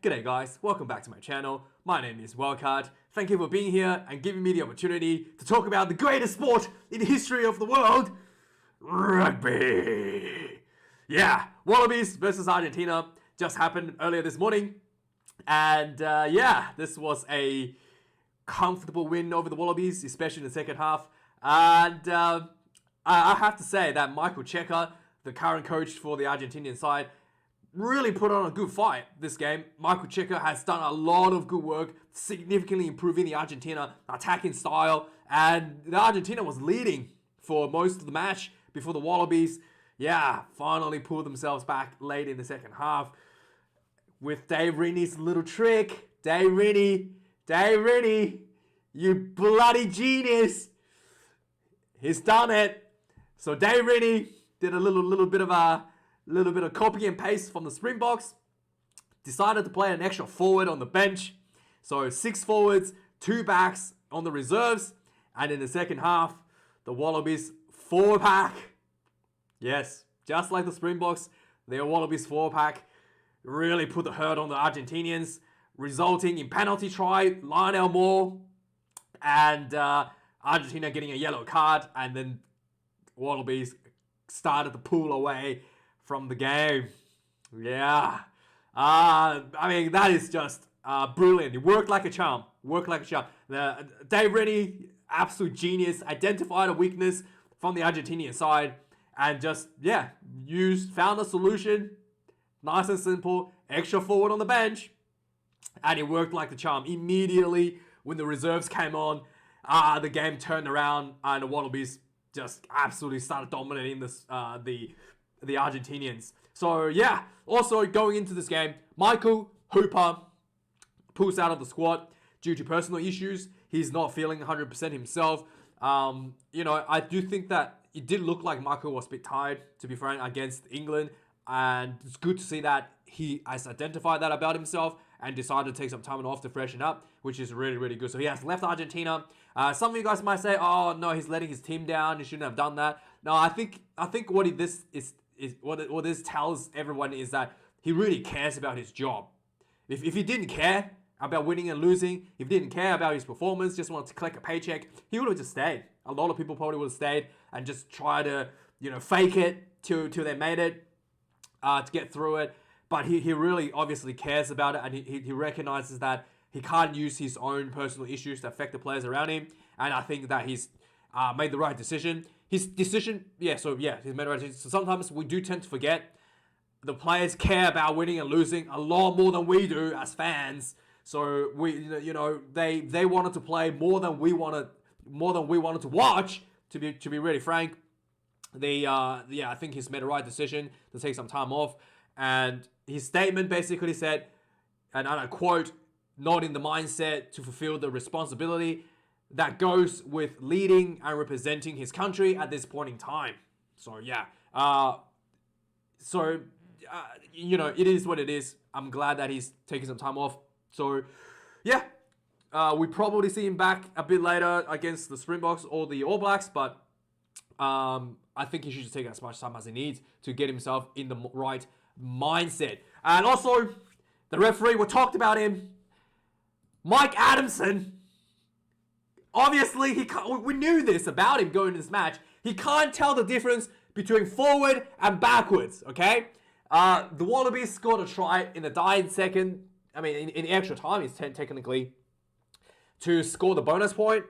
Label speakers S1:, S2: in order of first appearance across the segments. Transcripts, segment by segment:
S1: G'day guys, welcome back to my channel. My name is Wildkard. Thank you for being here and giving me the opportunity to talk about the greatest sport in the history of the world, rugby. Yeah, Wallabies versus Argentina just happened earlier this morning. And this was a comfortable win over the Wallabies, especially in the second half. And I have to say that Michael Cheika, the current coach for the Argentinian side, really put on a good fight this game. Michael Cheika has done a lot of good work, significantly improving the Argentina attacking style. And the Argentina was leading for most of the match before the Wallabies, finally pulled themselves back late in the second half. With Dave Rennie's little trick. Dave Rennie, you bloody genius. He's done it. So Dave Rennie did a little bit of copy and paste from the Springboks. Decided to play an extra forward on the bench. So 6 forwards, 2 backs on the reserves. And in the second half, the Wallabies 4-pack. Yes, just like the Springboks, their Wallabies 4-pack really put the hurt on the Argentinians, resulting in penalty try, Lionel Moore, and Argentina getting a yellow card, and then Wallabies started to pull away from the game. That is just brilliant. It worked like a charm. Dave Rennie, absolute genius, identified a weakness from the Argentinian side, and just, found a solution. Nice and simple, extra forward on the bench, and it worked like the charm. Immediately, when the reserves came on, the game turned around, and the Wallabies just absolutely started dominating the Argentinians. So also going into this game, Michael Hooper pulls out of the squad due to personal issues. He's not feeling 100% himself. I do think that it did look like Michael was a bit tired, to be frank, against England. And it's good to see that he has identified that about himself and decided to take some time off to freshen up, which is really, really good. So he has left Argentina. Some of you guys might say, "Oh no, he's letting his team down. He shouldn't have done that." No, I think what this tells everyone is that he really cares about his job. If he didn't care about winning and losing, if he didn't care about his performance, just wanted to collect a paycheck, he would have just stayed. A lot of people probably would have stayed and just try to fake it till they made it. To get through it, but he really obviously cares about it, and he recognizes that he can't use his own personal issues to affect the players around him, and I think that he's made the right decision. He's made the right decision. So sometimes we do tend to forget the players care about winning and losing a lot more than we do as fans. So they wanted to play more than we wanted to watch. To be really frank. I think he's made the right decision to take some time off. And his statement basically said, and I quote, "Not in the mindset to fulfill the responsibility that goes with leading and representing his country at this point in time." So it is what it is. I'm glad that he's taking some time off. So we probably see him back a bit later against the Springboks or the All Blacks, but I think he should just take as much time as he needs to get himself in the right mindset. And also, the referee, we talked about him, Mike Adamson. Obviously, we knew this about him going into this match. He can't tell the difference between forward and backwards, okay? The Wallabies scored a try in the dying second. I mean, in extra time, it's technically, to score the bonus point.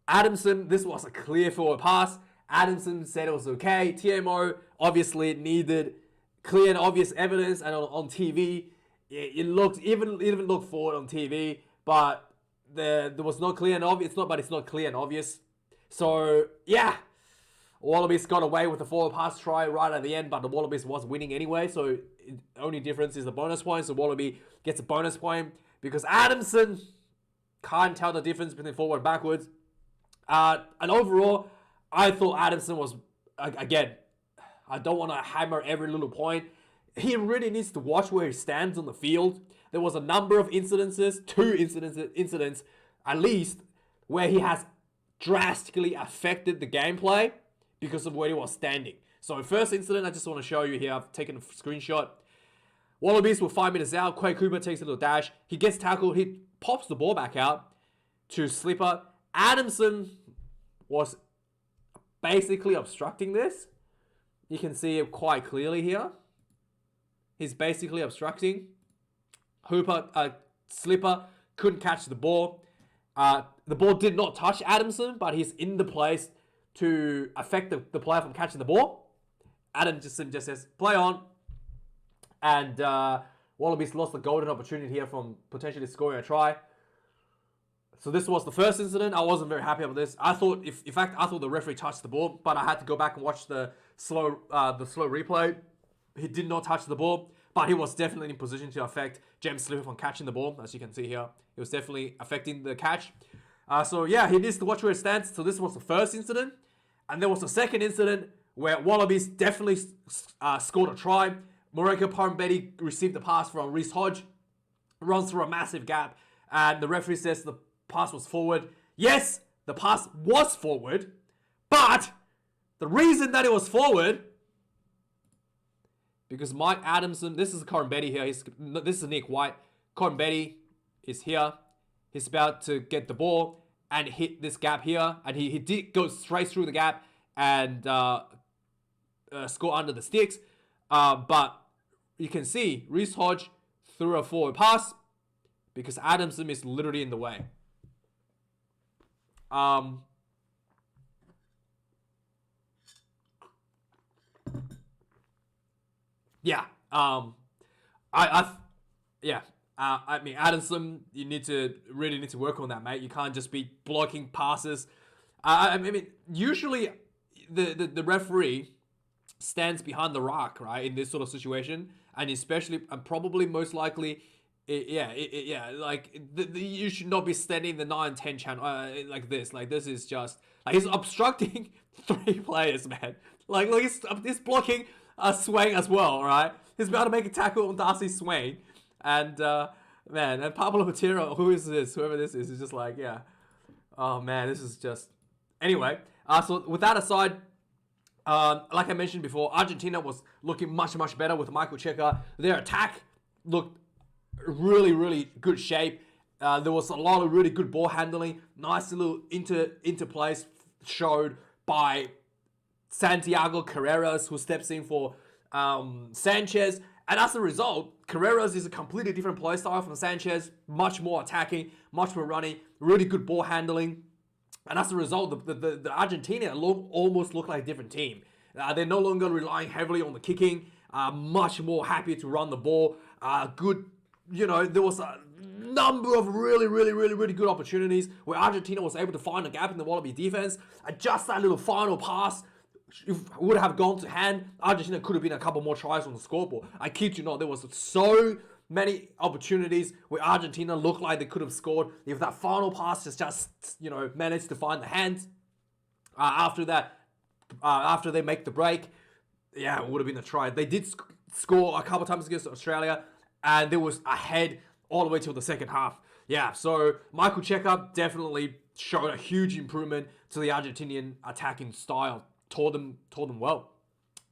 S1: Adamson, this was a clear forward pass. Adamson said it was okay. TMO obviously needed clear and obvious evidence, and on TV, it looked even looked forward on TV, but there was no clear and obvious. It's not clear and obvious. So Wallabies got away with the forward pass try right at the end, but the Wallabies was winning anyway. So the only difference is the bonus point. So Wallaby gets a bonus point because Adamson can't tell the difference between forward and backwards. And overall, I thought Adamson was, again, I don't want to hammer every little point. He really needs to watch where he stands on the field. There was a number of incidences, 2 incidents at least, where he has drastically affected the gameplay because of where he was standing. So first incident, I just want to show you here. I've taken a screenshot. Wallabies were 5 meters out. Quay Cooper takes a little dash. He gets tackled. He pops the ball back out to Slipper. Adamson was basically obstructing this. You can see it quite clearly here. He's basically obstructing. Slipper couldn't catch the ball. The ball did not touch Adamson, but he's in the place to affect the player from catching the ball. Adam just says, play on. And Wallabies lost the golden opportunity here from potentially scoring a try. So this was the first incident. I wasn't very happy about this. I thought the referee touched the ball, but I had to go back and watch the slow replay. He did not touch the ball, but he was definitely in position to affect James Slipper from catching the ball. As you can see here, he was definitely affecting the catch. So yeah, he needs to watch where it stands. So this was the first incident, and there was a second incident where Wallabies definitely scored a try. Moreka Parambeti received the pass from Reece Hodge, runs through a massive gap, and the referee says the pass was forward. Yes, the pass was forward, but the reason that it was forward, because Mike Adamson, this is Parambeti here, this is Nick White. Parambeti is here. He's about to get the ball and hit this gap here, and he did go straight through the gap and score under the sticks, but you can see Reece Hodge threw a forward pass because Adamson is literally in the way. Yeah. I mean, Adamson, you really need to work on that, mate. You can't just be blocking passes. I mean, usually the referee stands behind the rock, right, in this sort of situation, and especially, and probably most likely, you should not be standing the 9-10 channel like this. Like, this is just, like, he's obstructing 3 players, man. Like he's blocking a Swain as well, right? He's about to make a tackle on Darcy Swain, and man, and Pablo Matera, whoever this is just like, yeah, oh man, this is just, anyway. So with that aside, like I mentioned before, Argentina was looking much better with Michael Cheika. Their attack looked really, really good shape. There was a lot of really good ball handling. Nice little interplays showed by Santiago Carreras, who steps in for Sanchez. And as a result, Carreras is a completely different play style from Sanchez. Much more attacking, much more running, really good ball handling. And as a result, the Argentina almost look like a different team. They're no longer relying heavily on the kicking. Much more happy to run the ball. Good, there was a number of really good opportunities where Argentina was able to find a gap in the Wallaby defense. And just that little final pass would have gone to hand. Argentina could have been a couple more tries on the scoreboard. I kid you not, there was so many opportunities where Argentina looked like they could have scored if that final pass just managed to find the hands. After that, after they make the break, yeah, it would have been a try. They did score a couple times against Australia, and there was ahead all the way till the second half. Yeah, so Michael Cheika definitely showed a huge improvement to the Argentinian attacking style. Taught them well.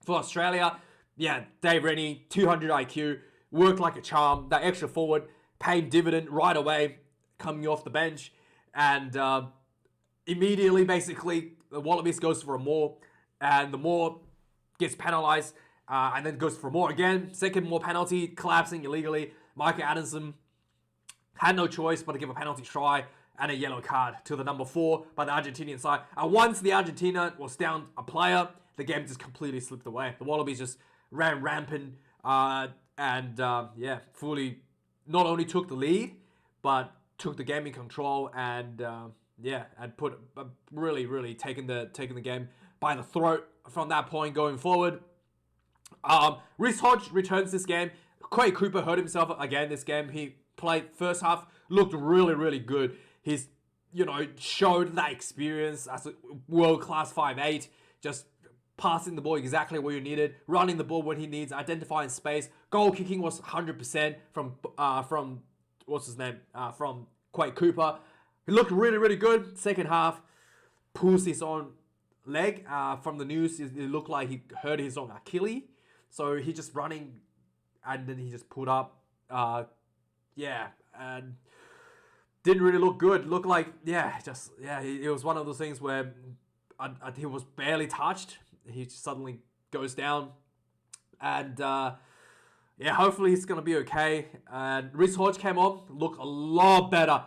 S1: For Australia, yeah, Dave Rennie, 200 IQ, worked like a charm. That extra forward paid dividend right away, coming off the bench, and immediately, basically, the Wallabies goes for a more, and the more gets penalised, and then goes for more again. Second more penalty, collapsing illegally. Micah Adamson had no choice but to give a penalty try and a yellow card to the number 4 by the Argentinian side. And once the Argentina was down a player, the game just completely slipped away. The Wallabies just ran rampant, fully not only took the lead, but took the game in control, and and put really taking the game by the throat from that point going forward. Reece Hodge returns this game. Quay Cooper hurt himself again this game. He played first half, looked really good. He's showed that experience as a world-class 5'8", just passing the ball exactly where you needed, running the ball when he needs, identifying space. Goal kicking was 100% from what's his name? From Quay Cooper. He looked really good. Second half, pulls his own leg. From the news, it looked like he hurt his own Achilles. So he's just running and then he just pulled up. And didn't really look good. Looked like, it was one of those things where he was barely touched. He just suddenly goes down. And, hopefully he's going to be okay. And Rhys Hodge came on, looked a lot better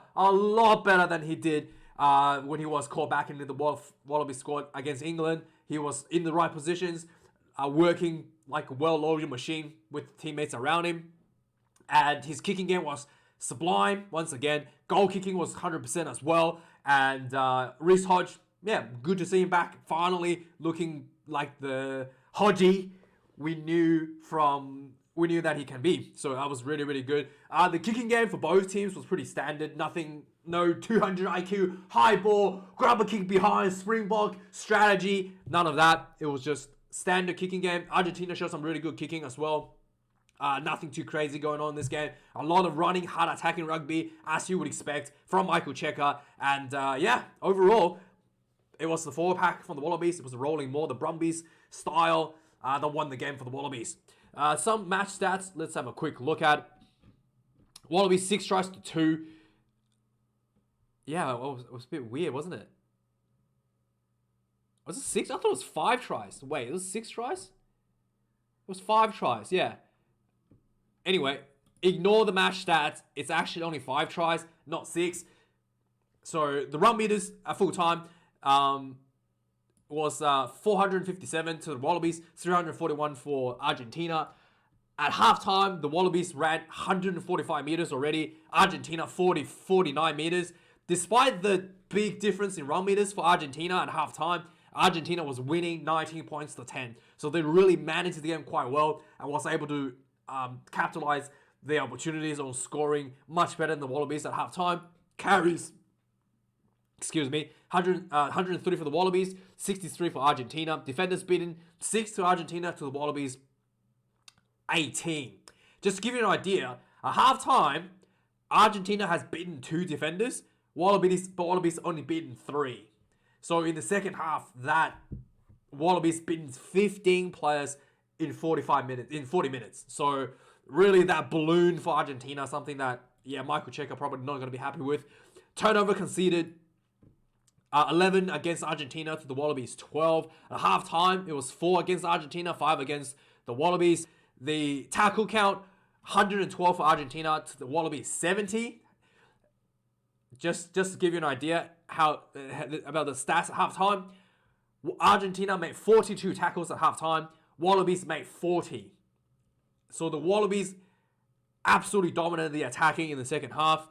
S1: than he did when he was called back into the Wallabies squad against England. He was in the right positions, working like a well-oiled machine with teammates around him. And his kicking game was sublime. Once again, goal kicking was 100% as well. And Rhys Hodge, good to see him back. Finally looking like the Hodgie we knew that he can be. So that was really, really good. The kicking game for both teams was pretty standard. No 200 IQ, high ball, grab a kick behind, springbok, strategy. None of that. It was just standard kicking game. Argentina showed some really good kicking as well. Nothing too crazy going on in this game. A lot of running, hard attacking rugby, as you would expect from Michael Cheika. And overall, it was the forward pack from the Wallabies. It was rolling more the Brumbies style that won the game for the Wallabies. Some match stats, let's have a quick look at. Wallabies 6 tries to 2. Yeah, it was a bit weird, wasn't it? Was it 6? I thought it was 5 tries. Wait, it was 6 tries? It was 5 tries, yeah. Anyway, ignore the match stats. It's actually only 5 tries, not 6. So the run meters at full time was 457 to the Wallabies, 341 for Argentina. At halftime, the Wallabies ran 145 meters already. Argentina 49 meters. Despite the big difference in run meters for Argentina at halftime, Argentina was winning 19 points to 10. So they really managed the game quite well and was able to capitalize the opportunities on scoring much better than the Wallabies at halftime. Carries, 103 for the Wallabies, 63 for Argentina. Defenders beaten 6 to Argentina, to the Wallabies 18. Just to give you an idea, at halftime, Argentina has beaten 2 defenders. Wallabies only beaten 3. So in the second half, that Wallabies beaten 15 players in 40 minutes. So really that balloon for Argentina, something that, Michael Cheika probably not going to be happy with. Turnover conceded 11 against Argentina, to the Wallabies 12. At halftime, it was 4 against Argentina, 5 against the Wallabies. The tackle count, 112 for Argentina, to the Wallabies 70. Just to give you an idea about the stats at halftime, Argentina made 42 tackles at halftime. Wallabies made 40. So the Wallabies absolutely dominated the attacking in the second half.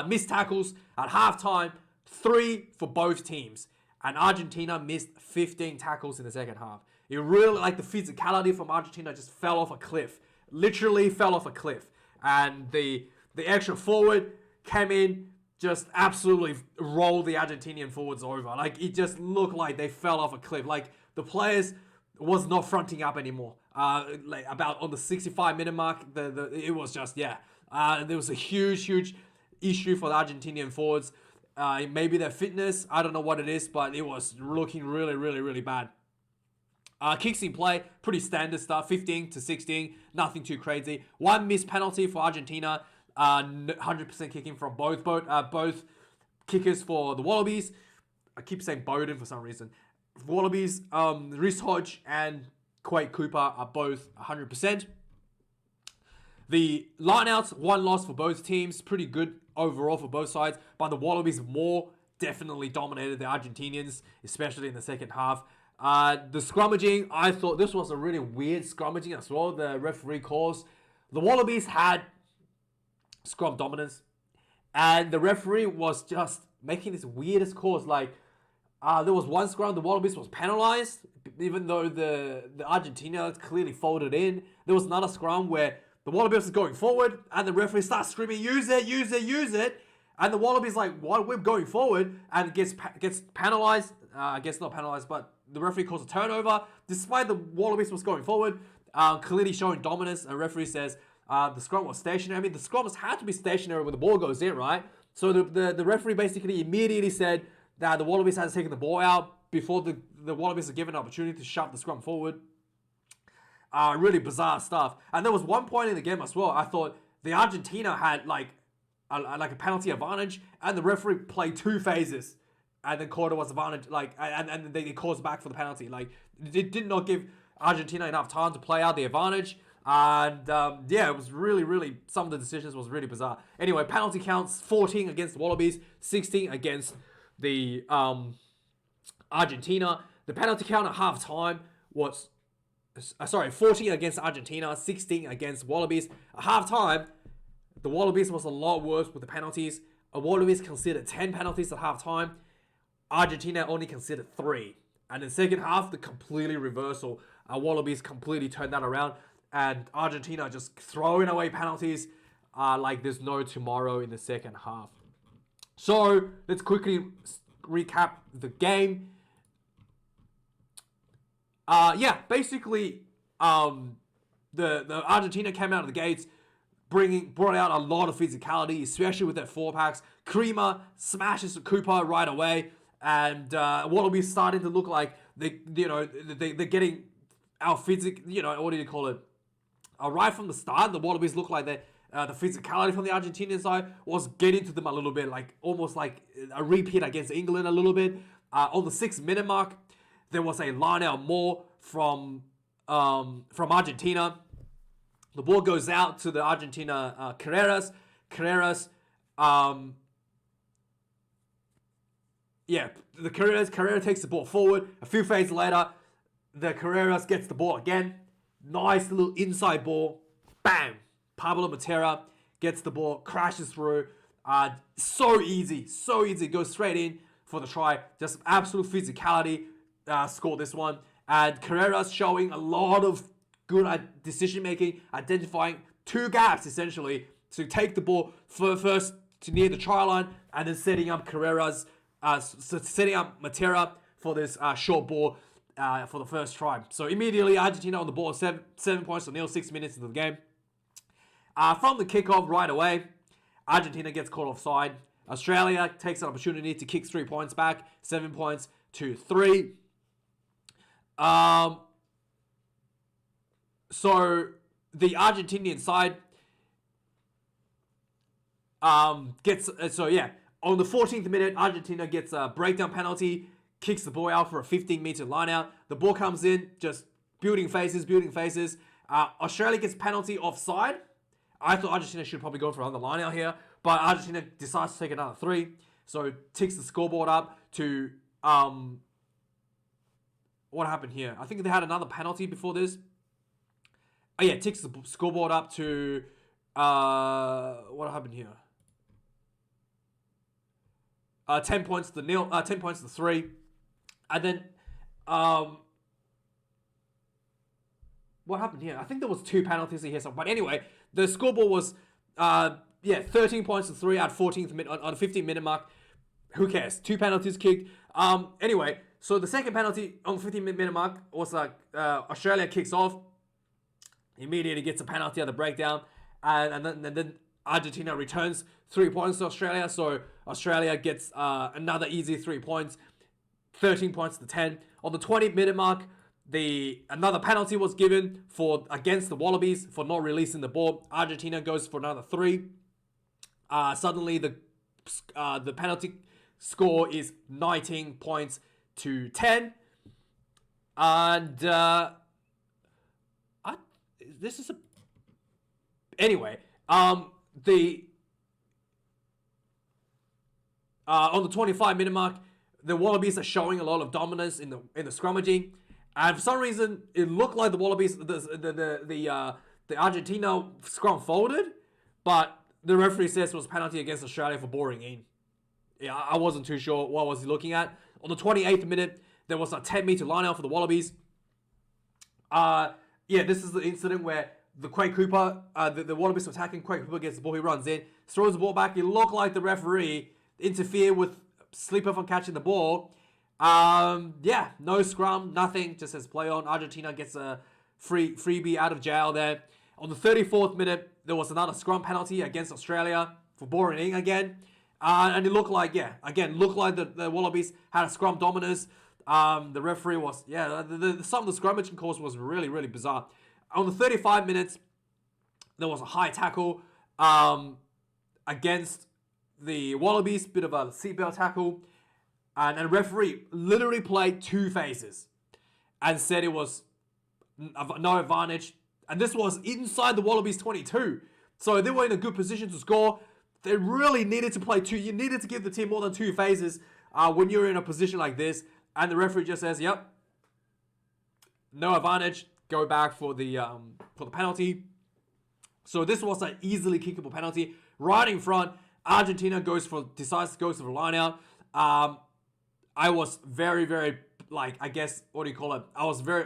S1: Missed tackles at halftime, 3 for both teams. And Argentina missed 15 tackles in the second half. It really, the physicality from Argentina just fell off a cliff. Literally fell off a cliff. And the extra forward came in, just absolutely rolled the Argentinian forwards over. It just looked like they fell off a cliff. The players was not fronting up anymore. About on the 65-minute mark, it was just, there was a huge issue for the Argentinian forwards. Maybe their fitness, I don't know what it is, but it was looking really, really, really bad. Kicks in play, pretty standard stuff, 15 to 16, nothing too crazy. 1 missed penalty for Argentina, 100% kicking from both kickers for the Wallabies. I keep saying Bowden for some reason. Wallabies, Rhys Hodge and Quake Cooper are both 100%. The lineouts, 1 loss for both teams, pretty good overall for both sides, but the Wallabies definitely dominated the Argentinians, especially in the second half. The scrummaging, I thought this was a really weird scrummaging as well. The referee calls. The Wallabies had scrum dominance, and the referee was just making this weirdest calls. There was 1 scrum, the Wallabies was penalized, even though the Argentina clearly folded in. There was another scrum where the Wallabies was going forward, and the referee starts screaming, use it. And the Wallabies what? We're going forward, and gets penalized. I guess not penalized, but the referee calls a turnover. Despite the Wallabies was going forward, clearly showing dominance, and referee says the scrum was stationary. I mean, the scrums had to be stationary when the ball goes in, right? So the referee basically immediately said that the Wallabies had taken the ball out before the Wallabies are given an opportunity to shove the scrum forward. Really bizarre stuff. And there was one point in the game as well. I thought the Argentina had like a penalty advantage, and the referee played 2 phases, and then called it was advantage. Like, and they caused back for the penalty. Like, it did not give Argentina enough time to play out the advantage. And yeah, it was really, some of the decisions was really bizarre. Anyway, penalty counts 14 against the Wallabies, 16 against the Argentina. The penalty count at half time was 14 against Argentina, 16 against Wallabies. At half time, the Wallabies was a lot worse with the penalties. Wallabies considered 10 penalties at half time. Argentina only considered 3. And in the second half, the completely reversal. Wallabies completely turned that around. And Argentina just throwing away penalties like there's no tomorrow in the second half. So let's quickly recap the game. Yeah, basically, the Argentina came out of the gates, brought out a lot of physicality, especially with their 4-packs. Creamer smashes Cooper right away, and Wallabies starting to look like they're getting our physic. What do you call it? Right from the start, the Wallabies look like the physicality from the Argentinian side was getting to them a little bit, like almost like a repeat against England a little bit. On the 6-minute mark, there was a line-out more from Argentina. The ball goes out to the Argentina Carreras. Carreras takes the ball forward. A few phases later, the Carreras gets the ball again. Nice little inside ball. Bam! Pablo Matera gets the ball, crashes through. So easy. Goes straight in for the try. Just absolute physicality. Scored this one. And Carreras showing a lot of good decision making, identifying 2 gaps essentially to take the ball first to near the try line, and then setting up setting up Matera for this short ball for the first try. So immediately Argentina on the ball, 7 points to nil, 6 minutes into the game. From the kickoff right away, Argentina gets caught offside. Australia takes an opportunity to kick 3 points back, 7 points to 3. So the Argentinian side gets on the 14th minute, Argentina gets a breakdown penalty, kicks the ball out for a 15-meter line out. The ball comes in, just building faces. Australia gets penalty offside. I thought Argentina should probably go for another line out here, but Argentina decides to take another 3, so ticks the scoreboard up to what happened here? I think they had another penalty before this. Oh yeah, ticks the scoreboard up to what happened here? 10 points to 0, 10 points to 3, and then what happened here? I think there was 2 penalties here. But anyway, the scoreboard was 13 points to 3 at 14th minute on the 15-minute mark. Who cares? 2 penalties kicked. Anyway, so the second penalty on the 15-minute mark was Australia kicks off. Immediately gets a penalty at the breakdown, and then Argentina returns 3 points to Australia. So Australia gets another easy 3 points, 13 points to 10. On the 20-minute mark, another penalty was given against the Wallabies for not releasing the ball. Argentina goes for another 3. Suddenly the penalty score is 19 points to 10, and this is anyway. On the 25-minute mark, the Wallabies are showing a lot of dominance in the scrummaging, and for some reason it looked like the Wallabies, the Argentina scrum folded, but the referee says it was a penalty against Australia for boring in. Yeah, I wasn't too sure what was he looking at. On the 28th minute, there was a 10-meter line out for the Wallabies. This is the incident where the Quade Cooper, the Wallabies attacking, Quade Cooper gets the ball, he runs in, throws the ball back. It looked like the referee interfered with Slipper from catching the ball. No scrum, nothing, just says play on. Argentina gets a freebie out of jail there. On the 34th minute, there was another scrum penalty against Australia for boring in again. And it looked like, the Wallabies had a scrum dominance. The referee was, some of the scrummaging calls was really, really bizarre. On the 35 minutes, there was a high tackle against the Wallabies, bit of a seatbelt tackle, and the referee literally played 2 phases and said it was no advantage. And this was inside the Wallabies 22. So they were in a good position to score. They really needed to play 2. You needed to give the team more than 2 phases when you're in a position like this. And the referee just says, yep, no advantage. Go back for the penalty. So this was an easily kickable penalty. Right in front, Argentina decides to go for the line out. I was very, very, I guess, what do you call it? I was very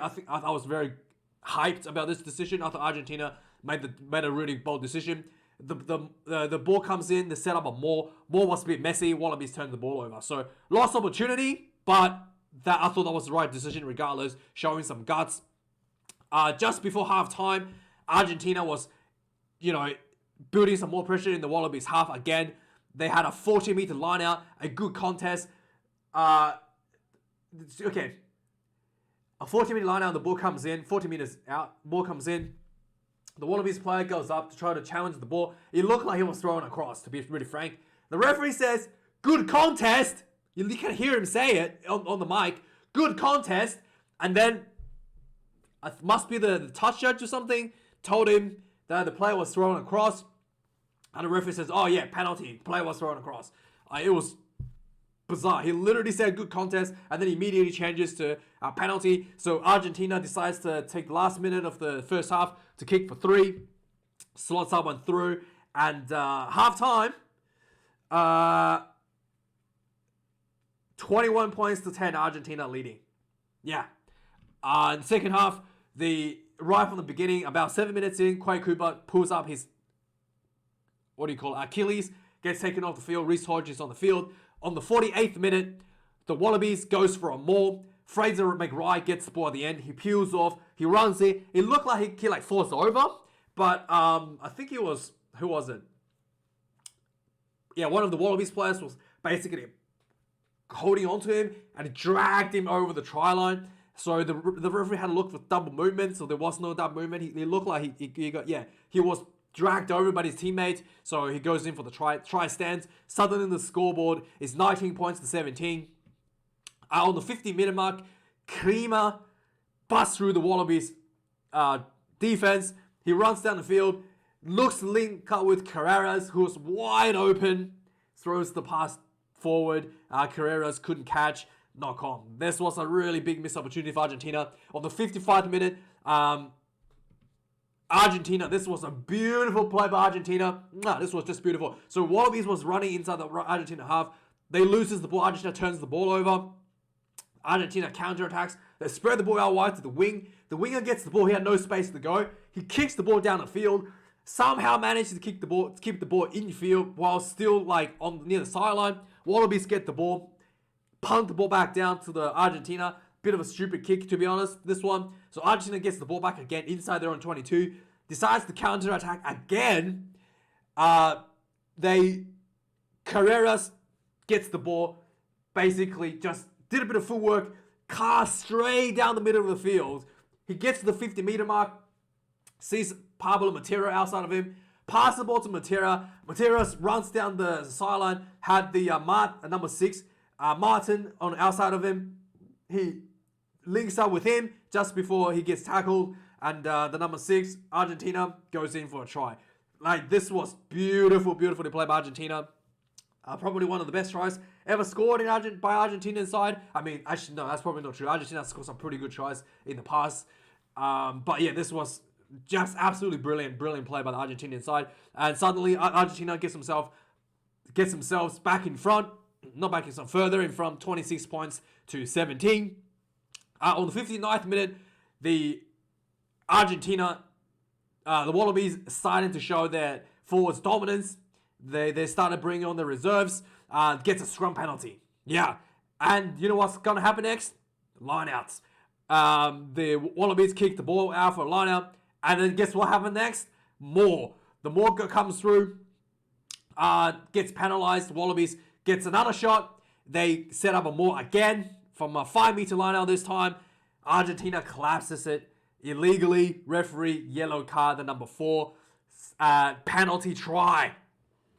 S1: hyped about this decision. I thought Argentina made a really bold decision. The ball comes in, they set up a maul. Maul was a bit messy. Wallabies turned the ball over. So lost opportunity, but I thought that was the right decision regardless, showing some guts. Just before halftime, Argentina was, building some more pressure in the Wallabies half again. They had a 40-meter line out, a good contest. A 40-meter line out, the ball comes in, 40 meters out, ball comes in. The Wallabies player goes up to try to challenge the ball. It looked like he was thrown across, to be really frank. The referee says, good contest. You can hear him say it on the mic. Good contest. And then, it must be the touch judge or something, told him that the player was thrown across. And the referee says, oh yeah, penalty. The player was thrown across. It was bizarre. He literally said good contest and then immediately changes to a penalty. So Argentina decides to take the last minute of the first half to kick for 3. Slots that one through. And halftime, 21 points to 10, Argentina leading. Yeah. In the second half, right from the beginning, about 7 minutes in, Quay Cooper pulls up his, Achilles, gets taken off the field. Reece Hodge is on the field. On the 48th minute, the Wallabies goes for a maul. Fraser McRae gets the ball at the end. He peels off. He runs it. It looked like he falls over. But I think it was, who was it? Yeah, one of the Wallabies players was basically holding on to him and dragged him over the try line. So the referee had to look for double movement. So there was no double movement. He looked like he was dragged over by his teammates. So he goes in for the try stands. Suddenly the scoreboard is 19 points to 17. On the 50-meter mark, Klima busts through the Wallabies defense. He runs down the field, looks link up with Carreras, who's wide open, throws the pass forward. Carreras couldn't catch. Knock on. This was a really big missed opportunity for Argentina. On the 55th minute, Argentina, this was a beautiful play by Argentina. This was just beautiful. So Wallabies was running inside the Argentina half. They loses the ball. Argentina turns the ball over. Argentina counterattacks. They spread the ball out wide to the wing. The winger gets the ball. He had no space to go. He kicks the ball down the field. Somehow manages to keep the ball in field while still near the sideline. Wallabies get the ball, punt the ball back down to the Argentina. Bit of a stupid kick, to be honest, this one. So Argentina gets the ball back again inside their own 22. Decides to counter-attack again. Carreras gets the ball. Basically just did a bit of footwork. Cast straight down the middle of the field. He gets to the 50-meter mark. Sees Pablo Matera outside of him. Pass the ball to Matera. Matera runs down the sideline. Had the number 6, Martin, on the outside of him. He links up with him just before he gets tackled. And the number 6, Argentina, goes in for a try. This was beautiful, beautifully played by Argentina. Probably one of the best tries ever scored by Argentina side. I mean, actually, no, that's probably not true. Argentina scored some pretty good tries in the past. But yeah, this was just absolutely brilliant play by the Argentinian side. And suddenly, Argentina gets themselves back in front. Not back in front, further in front, 26 points to 17. On the 59th minute, the Wallabies started to show their forwards dominance. They started bringing on the reserves. Gets a scrum penalty. Yeah. And you know what's going to happen next? Lineouts. The Wallabies kick the ball out for a lineout. And then guess what happened next? More. The more comes through. Gets penalized. Wallabies gets another shot. They set up a more again from a 5-meter lineout this time. Argentina collapses it. illegally, referee, yellow card, the number 4, penalty try.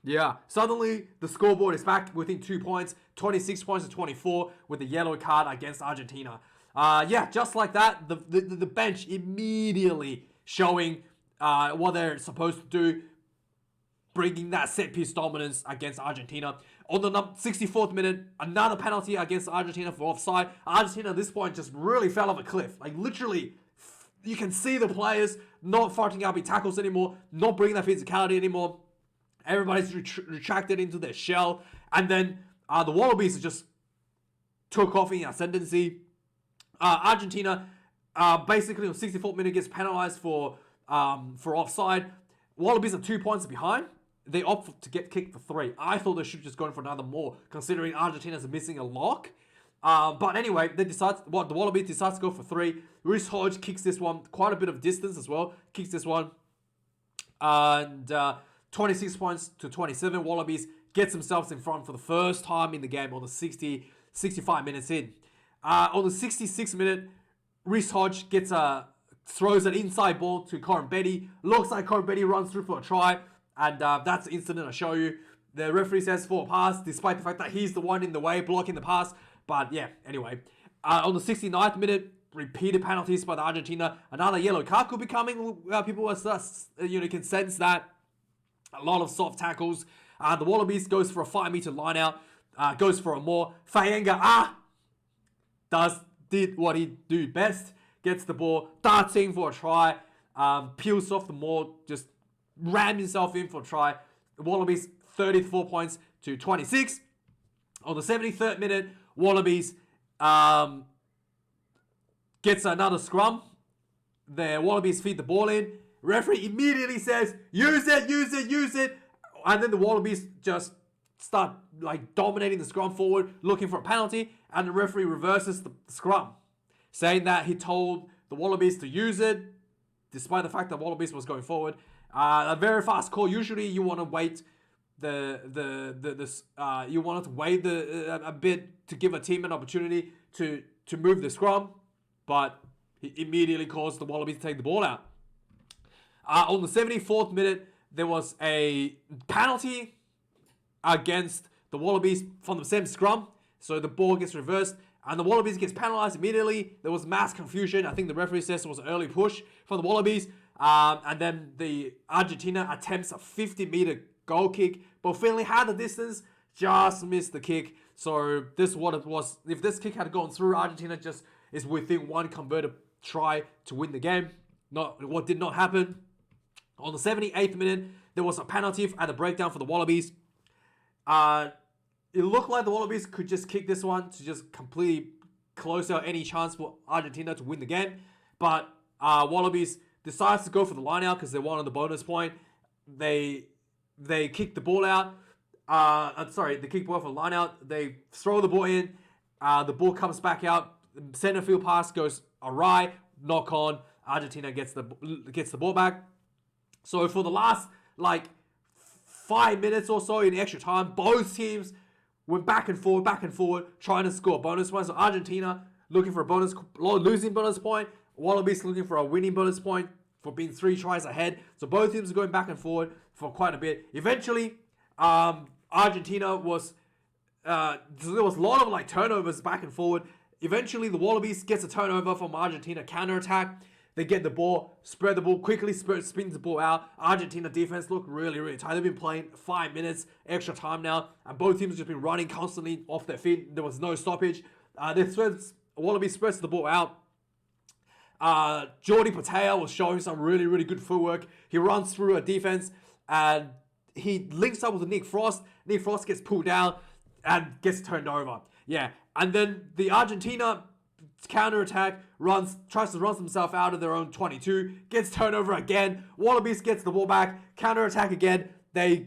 S1: Yeah, suddenly the scoreboard is back within 2 points, 26 points to 24 with a yellow card against Argentina. Yeah, just like that, the bench immediately showing what they're supposed to do, bringing that set piece dominance against Argentina. On the 64th minute, another penalty against Argentina for offside. Argentina at this point just really fell off a cliff. Like literally, you can see the players not fighting out big tackles anymore, not bringing that physicality anymore. Everybody's retracted into their shell. And then the Wallabies just took off in ascendancy. Argentina basically on 64th minute gets penalized for offside. Wallabies are 2 points behind. They opt to get kicked for 3. I thought they should have just gone for another more, considering Argentina's missing a lock. But anyway, the Wallabies decides to go for 3. Rhys Hodge kicks this one quite a bit of distance as well. Kicks this one. And 26 points to 27. Wallabies gets themselves in front for the first time in the game on the 65 minutes in. On the 66th minute, Rhys Hodge throws an inside ball to Corin Betty. Looks like Corin Betty runs through for a try. And that's the incident I show you. The referee says for a pass, despite the fact that he's the one in the way, blocking the pass. But yeah, anyway. On the 69th minute, repeated penalties by the Argentina. Another yellow card could be coming. People can sense that. A lot of soft tackles. The Wallabies goes for a 5-meter line out. Goes for a more. Faenga did what he do best. Gets the ball. Darts in for a try. Peels off the maul. Just rammed himself in for a try. The Wallabies 34 points to 26. On the 73rd minute, Wallabies gets another scrum. The Wallabies feed the ball in. Referee immediately says, use it. And then the Wallabies just start like dominating the scrum forward, looking for a penalty. And the referee reverses the scrum, saying that he told the Wallabies to use it, despite the fact that Wallabies was going forward. A very fast call. Usually you want to wait you want to wait a bit to give a team an opportunity to move the scrum, but he immediately caused the Wallabies to take the ball out. On the 74th minute, there was a penalty against the Wallabies from the same scrum, so the ball gets reversed. And the Wallabies gets penalised immediately. There was mass confusion. I think the referee says it was an early push for the Wallabies. And then the Argentina attempts a 50-meter goal kick, but Finley had the distance, just missed the kick. So this is what it was. If this kick had gone through, Argentina just is within one converted try to win the game. What did not happen. On the 78th minute, there was a penalty at the breakdown for the Wallabies. It looked like the Wallabies could just kick this one to just completely close out any chance for Argentina to win the game. But Wallabies decides to go for the line out because they wanted the bonus point. They kick the ball out. They kick the ball for the line out. They throw the ball in. The ball comes back out. Center field pass goes awry. Knock on. Argentina gets the ball back. So for the last 5 minutes or so in extra time, both teams went back and forward, trying to score bonus points. So Argentina looking for a losing bonus point. Wallabies looking for a winning bonus point for being 3 tries ahead. So both teams are going back and forward for quite a bit. Eventually, Argentina was there was a lot of turnovers back and forward. Eventually, the Wallabies gets a turnover from Argentina counter-attack. They get the ball, spread the ball, quickly spins the ball out. Argentina defense look really, really tight. They've been playing 5 minutes, extra time now, and both teams have just been running constantly off their feet. There was no stoppage. Wallabies spreads the ball out. Jordi Patea was showing some really, really good footwork. He runs through a defense, and he links up with Nick Frost. Nick Frost gets pulled down and gets turned over. Yeah, and then the Argentina counter-attack tries to run himself out of their own 22, gets turned over again. Wallabies gets the ball back, counter-attack again. Jay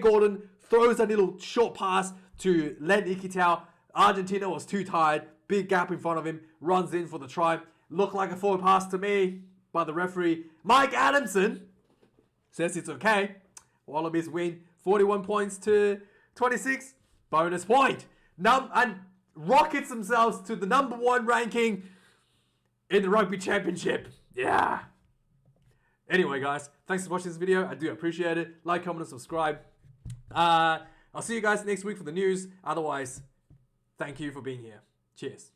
S1: Gordon throws a little short pass to Len Ikitau. Argentina was too tired, big gap in front of him, runs in for the try. Looked like a forward pass to me, but the referee, Mike Adamson, says it's okay. Wallabies win 41 points to 26, bonus point. And rockets themselves to the number 1 ranking in the Rugby Championship. Yeah. Anyway, guys, thanks for watching this video. I do appreciate it. Like, comment, and subscribe. I'll see you guys next week for the news. Otherwise, thank you for being here. Cheers.